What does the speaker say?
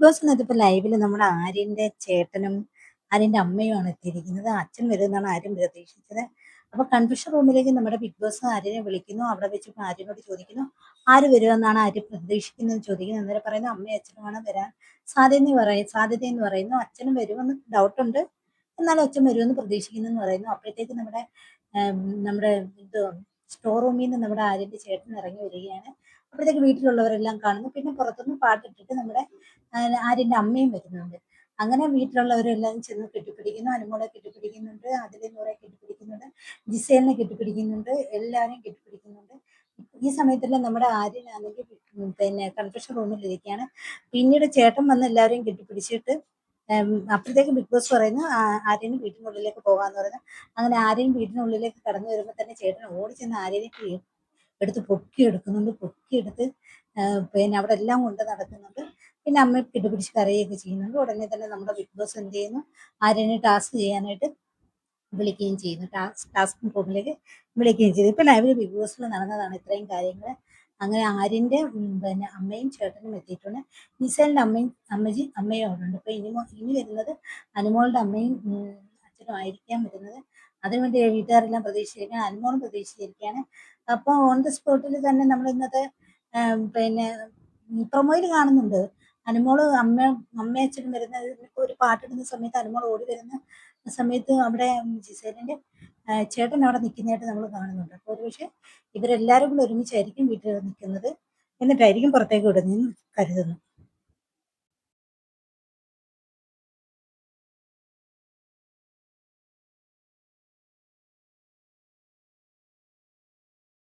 ബോസിനകത്ത് ഇപ്പൊ ലൈവില് നമ്മുടെ ആര്യന്റെ ചേട്ടനും ആര്യന്റെ അമ്മയുമാണ് എത്തിയിരിക്കുന്നത്. അച്ഛൻ വരുമെന്നാണ് ആര്യം പ്രതീക്ഷിച്ചത്. അപ്പൊ കൺഫ്യൂഷൻ റൂമിലേക്ക് നമ്മുടെ ബിഗ് ബോസ് ആര്യനെ വിളിക്കുന്നു. അവിടെ വെച്ച് ആര്യനോട് ചോദിക്കുന്നു, ആര് വരുമെന്നാണ് ആര്യ പ്രതീക്ഷിക്കുന്നത് ചോദിക്കുന്നു. അന്നേരം പറയുന്നു അമ്മയും അച്ഛനുമാണ് വരാൻ സാധ്യതയെന്ന് പറയുന്നു. അച്ഛനും വരുമെന്ന് ഡൗട്ടുണ്ട്, എന്നാലും അച്ഛൻ വരുമെന്ന് പ്രതീക്ഷിക്കുന്നു എന്ന് പറയുന്നു. അപ്പോഴത്തേക്ക് ഉം, നമ്മുടെ ഇത് സ്റ്റോർ റൂമിൽ നിന്ന് നമ്മുടെ ആര്യന്റെ ചേട്ടൻ ഇറങ്ങി വരികയാണ്. അപ്പോഴത്തേക്ക് വീട്ടിലുള്ളവരെല്ലാം കാണുന്നു. പിന്നെ പുറത്തുനിന്ന് പാട്ടിട്ടിട്ട് നമ്മുടെ ആര്യന്റെ അമ്മയും വരുന്നുണ്ട്. അങ്ങനെ വീട്ടിലുള്ളവരെല്ലാം ചെന്ന് കെട്ടിപ്പിടിക്കുന്നു. അനുമോളെ കെട്ടിപ്പിടിക്കുന്നുണ്ട്, അതിലെ നൂറെ കെട്ടിപ്പിടിക്കുന്നുണ്ട്, ജിസേലിനെ കെട്ടിപ്പിടിക്കുന്നുണ്ട്, എല്ലാവരെയും കെട്ടിപ്പിടിക്കുന്നുണ്ട്. ഈ സമയത്തെല്ലാം നമ്മുടെ ആര്യനാണെങ്കിൽ പിന്നെ കൺഫെഷൻ റൂമിൽ ഇരിക്കുകയാണ്. പിന്നീട് ചേട്ടൻ വന്ന് എല്ലാവരെയും കെട്ടിപ്പിടിച്ചിട്ട് അപ്പോഴത്തേക്ക് ബിഗ് ബോസ് പറയുന്നു ആര്യന് വീട്ടിനുള്ളിലേക്ക് പോകാന്ന് പറയുന്നത്. അങ്ങനെ ആര്യൻ വീട്ടിനുള്ളിലേക്ക് കടന്നു വരുമ്പോൾ തന്നെ ചേട്ടൻ ഓടി ചെന്ന് ആര്യനെ എടുത്ത് പൊക്കിയെടുക്കുന്നുണ്ട്. പൊക്കിയെടുത്ത് പിന്നെ അവിടെ എല്ലാം കൊണ്ട് നടക്കുന്നുണ്ട്. പിന്നെ അമ്മയെ കെട്ടിപ്പിടിച്ച് കരയുകയൊക്കെ ചെയ്യുന്നുണ്ട്. ഉടനെ തന്നെ നമ്മുടെ ബിഗ് ബോസ് എന്ത് ചെയ്യുന്നു, ആര്യനെ ടാസ്ക് ചെയ്യാനായിട്ട് വിളിക്കുകയും ചെയ്യുന്നു. ടാസ്ക് റൂമിലേക്ക് വിളിക്കുകയും ചെയ്തു. ഇപ്പൊ ലൈവില് ബിഗ് ബോസിൽ നടന്നതാണ് ഇത്രയും കാര്യങ്ങൾ. അങ്ങനെ ആര്യന്റെ പിന്നെ അമ്മയും ചേട്ടനും എത്തിയിട്ടുണ്ട്. നിസേലിന്റെ അമ്മയും അവിടെ ഉണ്ട്. ഇപ്പൊ ഇനി വരുന്നത് അനുമോളുടെ അമ്മയും അച്ഛനും ആയിരിക്കാം വരുന്നത്. അതിനുവേണ്ടി വീട്ടുകാരെല്ലാം പ്രതീക്ഷിച്ചിരിക്കുകയാണ്, അനുമോളും പ്രതീക്ഷിച്ചിരിക്കുകയാണ്. അപ്പൊ ഓൺ ദ സ്പോട്ടിൽ തന്നെ നമ്മൾ ഇന്നത്തെ പിന്നെ പ്രൊമോയിൽ കാണുന്നുണ്ട് അനുമോള് അമ്മയും അച്ഛനും വരുന്ന ഒരു പാട്ടിടുന്ന സമയത്ത് അനുമോൾ ഓടി വരുന്ന സമയത്ത് അവിടെ ജിസേലിന്റെ ചേട്ടൻ അവിടെ നിൽക്കുന്നതായിട്ട് നമ്മൾ കാണുന്നുണ്ട്. അപ്പോൾ ഒരുപക്ഷെ ഇവരെല്ലാവരും കൂടെ ഒരുമിച്ചായിരിക്കും വീട്ടിൽ നിൽക്കുന്നത്, എന്നിട്ടായിരിക്കും പുറത്തേക്ക് വിടുന്നതെന്ന് കരുതുന്നു.